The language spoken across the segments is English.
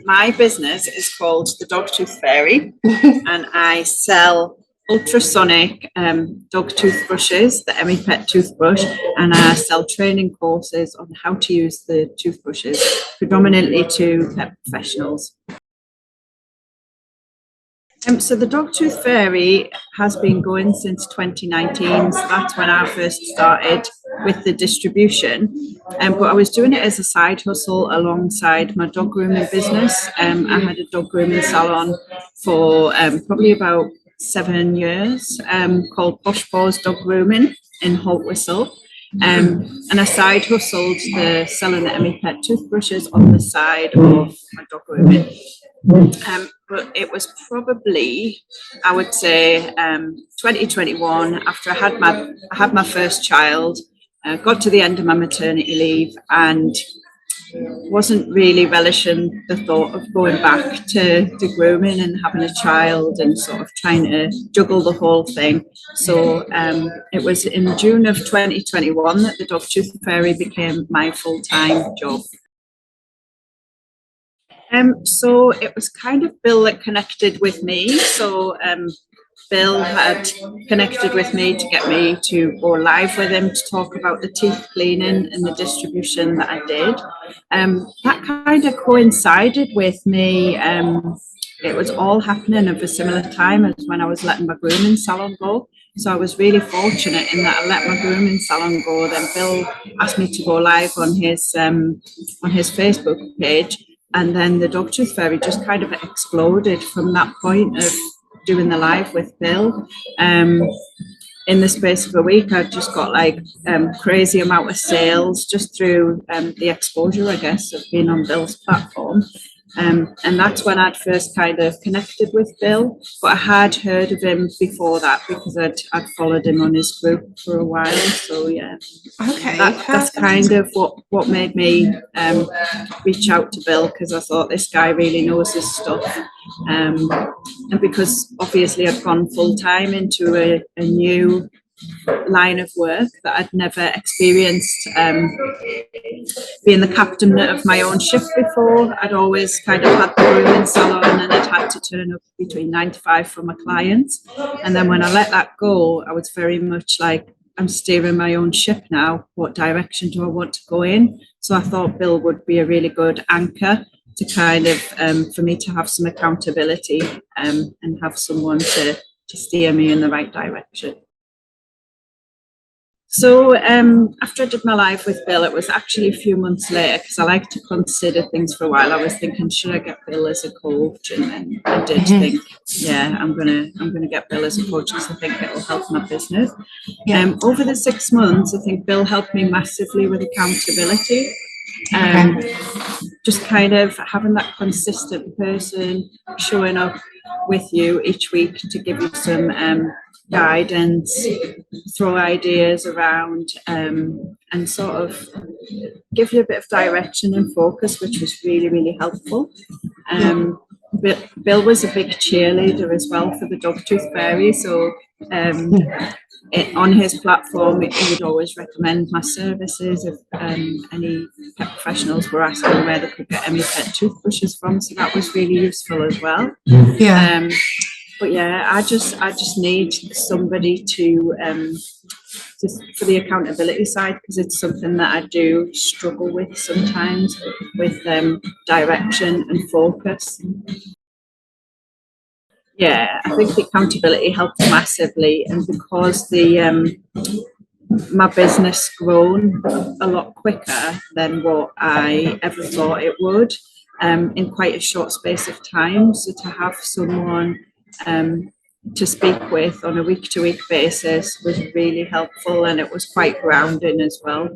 My business is called the Dogtooth Fairy, and I sell ultrasonic dog toothbrushes, the Emmy Pet toothbrush, and I sell training courses on how to use the toothbrushes, predominantly to pet professionals. So the Dogtooth Fairy has been going since 2019, so that's when I first started with the distribution. But I was doing it as a side hustle alongside my dog grooming business. I had a dog grooming salon for probably about 7 years, called Posh Paws Dog Grooming in Holt Whistle. And I side hustled the selling the Emmy Pet toothbrushes on the side of my dog grooming. But it was probably, I would say, 2021, after I had my first child, got to the end of my maternity leave and wasn't really relishing the thought of going back to grooming and having a child and sort of trying to juggle the whole thing. So it was in June of 2021 that the Dogtooth Fairy became my full-time job. So it was kind of Bill that connected with me. So Bill had connected with me to get me to go live with him to talk about the teeth cleaning and the distribution that I did. That kind of coincided with me. It was all happening at a similar time as when I was letting my grooming salon go. So I was really fortunate in that I let my grooming salon go. Then Bill asked me to go live on his Facebook page. And then the Dogtooth Fairy just kind of exploded from that point of doing the live with Bill. In the space of a week, I just got like crazy amount of sales just through the exposure, I guess, of being on Bill's platform. And that's when I'd first kind of connected with Bill, but I had heard of him before that because I'd followed him on his group for a while. So yeah, okay, that's kind of what made me reach out to Bill, because I thought this guy really knows his stuff. And because obviously I've gone full time into a new line of work that I'd never experienced, being the captain of my own ship before. I'd always kind of had the grooming salon and I'd had to turn up between 9 to 5 for my clients. And then when I let that go, I was very much like, I'm steering my own ship now. What direction do I want to go in? So I thought Bill would be a really good anchor to kind of, for me to have some accountability and have someone to steer me in the right direction. So after I did my live with Bill, it was actually a few months later, because I like to consider things for a while. I was thinking, should I get Bill as a coach? And then I did think, yeah, I'm gonna get Bill as a coach because I think it will help my business. Over the 6 months, I think Bill helped me massively with accountability. Just kind of having that consistent person showing up with you each week to give you some guidance, throw ideas around, and sort of give you a bit of direction and focus, which was really, really helpful. Bill was a big cheerleader as well for the Dogtooth Fairy, so on his platform he would always recommend my services if any pet professionals were asking where they could get Emmy Pet toothbrushes from, so that was really useful as well. But yeah, I just need somebody to just for the accountability side, because it's something that I do struggle with sometimes, with direction and focus. Yeah, I think the accountability helped massively, and because my business grown a lot quicker than what I ever thought it would, in quite a short space of time. So to have someone to speak with on a week-to-week basis was really helpful, and it was quite grounding as well.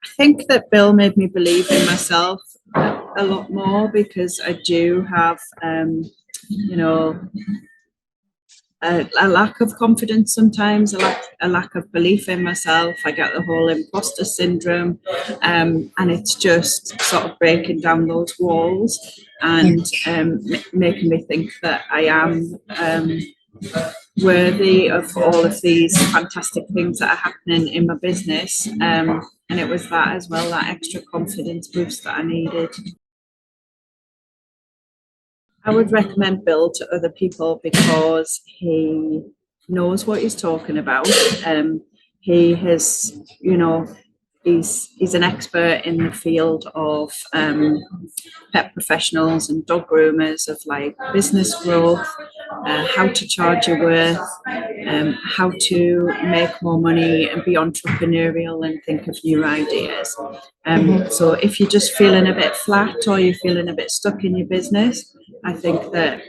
I think that Bill made me believe in myself a lot more, because I do have, a lack of confidence sometimes, a lack of belief in myself. I get the whole imposter syndrome, and it's just sort of breaking down those walls and making me think that I am worthy of all of these fantastic things that are happening in my business. And it was that as well, that extra confidence boost that I needed. I would recommend Bill to other people because he knows what he's talking about. He has, he's an expert in the field of pet professionals and dog groomers, of like business growth, how to charge your worth, how to make more money and be entrepreneurial and think of new ideas. So if you're just feeling a bit flat or you're feeling a bit stuck in your business, I think that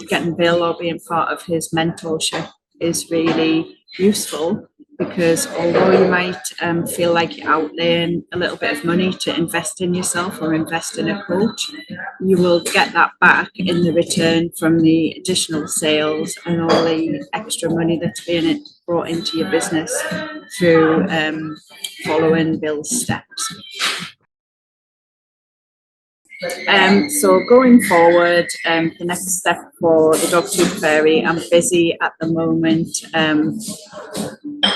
getting Bill or being part of his mentorship is really useful, because although you might feel like you're outlaying a little bit of money to invest in yourself or invest in a coach, you will get that back in the return from the additional sales and all the extra money that's being brought into your business through following Bill's steps. So going forward, the next step for the Dog Tooth Fairy, I'm busy at the moment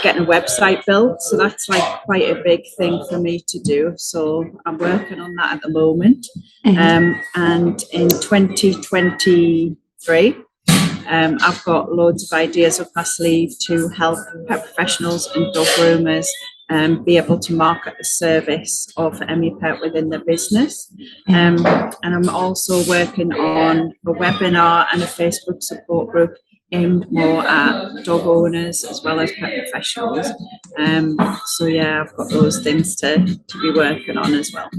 getting a website built. So that's like quite a big thing for me to do. So I'm working on that at the moment. And in 2023, I've got loads of ideas up my sleeve to help pet professionals and dog groomers be able to market the service of EmiPet within their business. And I'm also working on a webinar and a Facebook support group aimed more at dog owners as well as pet professionals. So yeah, I've got those things to be working on as well.